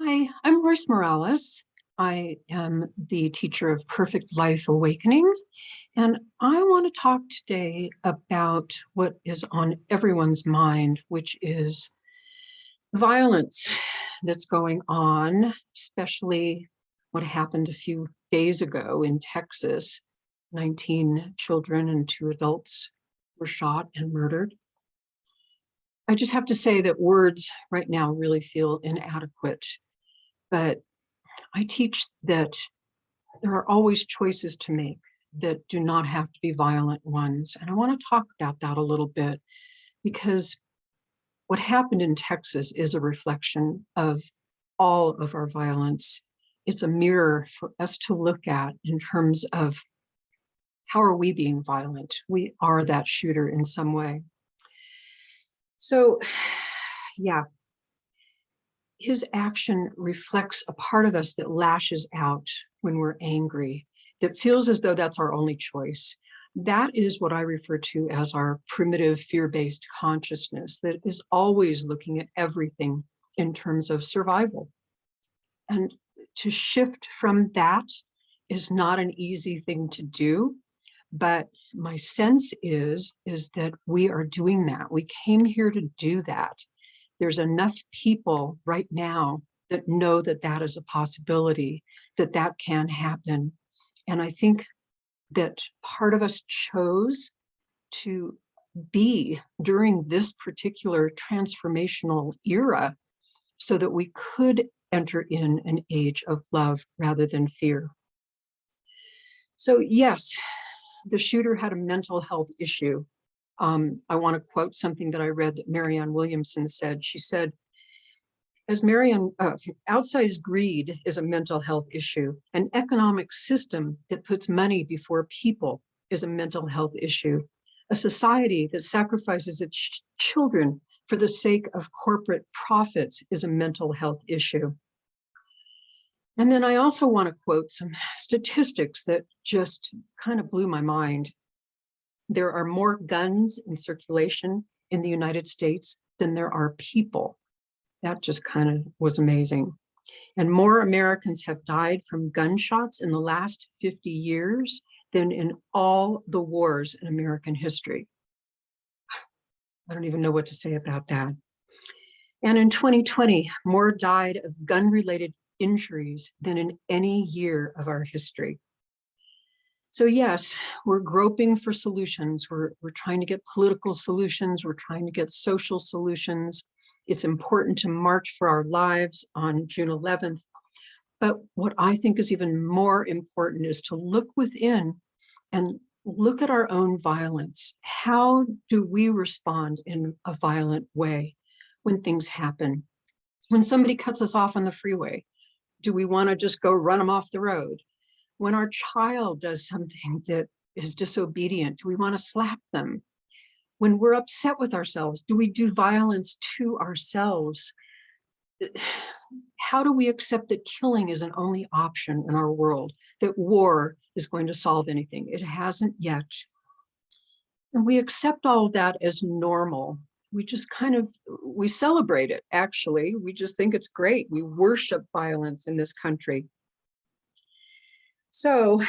Hi, I'm Royce Morales. I am the teacher of Perfect Life Awakening, and I want to talk today about what is on everyone's mind, which is violence that's going on, especially what happened a few days ago in Texas. 19 children and 2 adults were shot and murdered. I just have to say that words right now really feel inadequate, but I teach that there are always choices to make that do not have to be violent ones. And I want to talk about that a little bit because what happened in Texas is a reflection of all of our violence. It's a mirror for us to look at in terms of how are we being violent? We are that shooter in some way. So, yeah, his action reflects a part of us that lashes out when we're angry, that feels as though that's our only choice. That is what I refer to as our primitive fear-based consciousness that is always looking at everything in terms of survival. And to shift from that is not an easy thing to do, but my sense is that we are doing that. We came here to do that. There's enough people right now that know that that is a possibility, that that can happen. And I think that part of us chose to be during this particular transformational era so that we could enter in an age of love rather than fear. So yes, the shooter had a mental health issue. I want to quote something that I read that Marianne Williamson said. She said, as Marianne, outsized greed is a mental health issue. An economic system that puts money before people is a mental health issue. A society that sacrifices its children for the sake of corporate profits is a mental health issue. And then I also want to quote some statistics that just kind of blew my mind. There are more guns in circulation in the United States than there are people. That just kind of was amazing. And more Americans have died from gunshots in the last 50 years than in all the wars in American history. I don't even know what to say about that. And in 2020, more died of gun-related injuries than in any year of our history. So yes, we're groping for solutions. We're trying to get political solutions. We're trying to get social solutions. It's important to march for our lives on June 11th. But what I think is even more important is to look within and look at our own violence. How do we respond in a violent way when things happen? When somebody cuts us off on the freeway, do we want to just go run them off the road? When our child does something that is disobedient, do we want to slap them? When we're upset with ourselves, do we do violence to ourselves? How do we accept that killing is an only option in our world, that war is going to solve anything? It hasn't yet. And we accept all of that as normal. We just we celebrate it, actually. We just think it's great. We worship violence in this country. So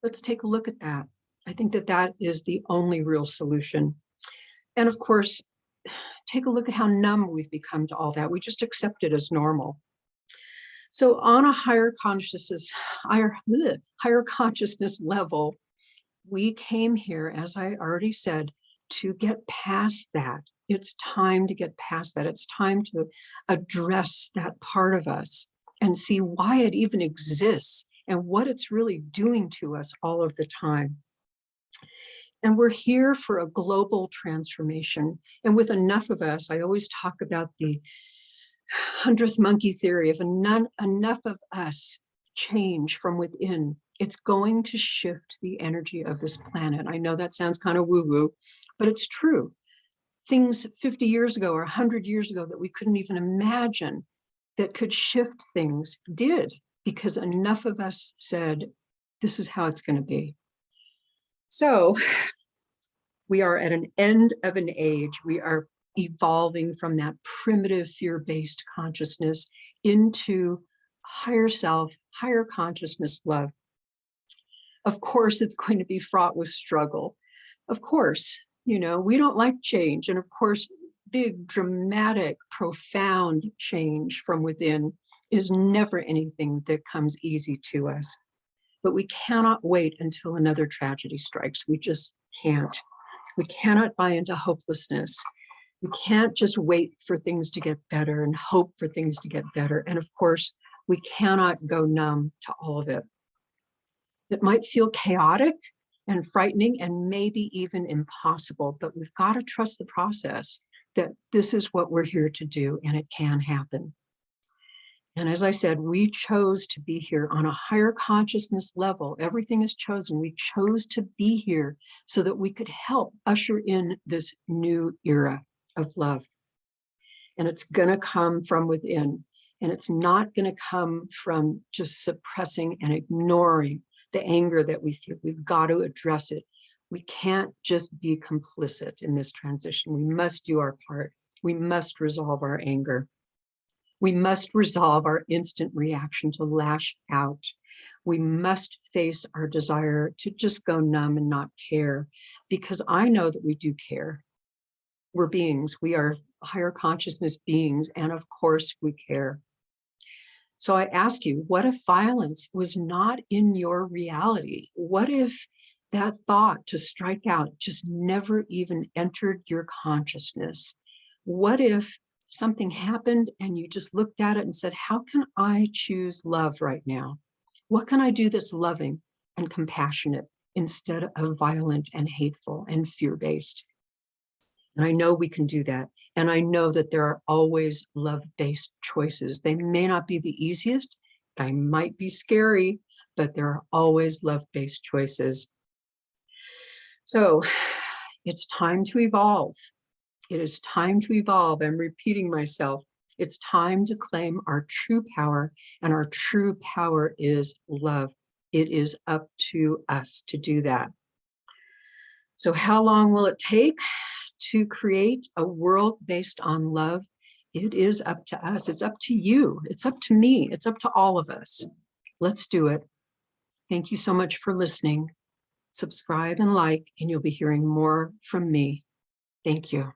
let's take a look at that. I think that that is the only real solution. And of course, take a look at how numb we've become to all that. We just accept it as normal. So on a higher consciousness level, we came here, as I already said, to get past that. It's time to get past that. It's time to address that part of us and see why it even exists and what it's really doing to us all of the time. And we're here for a global transformation. And with enough of us, I always talk about the 100th monkey theory. If enough of us change from within, it's going to shift the energy of this planet. I know that sounds kind of woo-woo, but it's true. Things 50 years ago or 100 years ago that we couldn't even imagine that could shift things did, because enough of us said, this is how it's going to be. So we are at an end of an age. We are evolving from that primitive fear-based consciousness into higher self, higher consciousness love. Of course, it's going to be fraught with struggle. Of course, we don't like change. And of course, big, dramatic, profound change from within is never anything that comes easy to us. But we cannot wait until another tragedy strikes. We just can't. We cannot buy into hopelessness. We can't just wait for things to get better and hope for things to get better. And of course, we cannot go numb to all of it. It might feel chaotic and frightening and maybe even impossible, but we've got to trust the process, that this is what we're here to do and it can happen. And as I said, we chose to be here on a higher consciousness level. Everything is chosen. We chose to be here so that we could help usher in this new era of love. And it's going to come from within. And it's not going to come from just suppressing and ignoring the anger that we feel. We've got to address it. We can't just be complicit in this transition. We must do our part. We must resolve our anger. We must resolve our instant reaction to lash out. We must face our desire to just go numb and not care, because I know that we do care. We're beings. We are higher consciousness beings, and of course we care. So I ask you, what if violence was not in your reality? What if that thought to strike out just never even entered your consciousness? What if something happened and you just looked at it and said, how can I choose love right now? What can I do that's loving and compassionate instead of violent and hateful and fear-based? And I know we can do that. And I know that there are always love-based choices. They may not be the easiest, they might be scary, but there are always love-based choices. So it's time to evolve. It is time to evolve. I'm repeating myself. It's time to claim our true power, and our true power is love. It is up to us to do that. So how long will it take to create a world based on love? It is up to us. It's up to you. It's up to me. It's up to all of us. Let's do it. Thank you so much for listening. Subscribe and like, and you'll be hearing more from me. Thank you.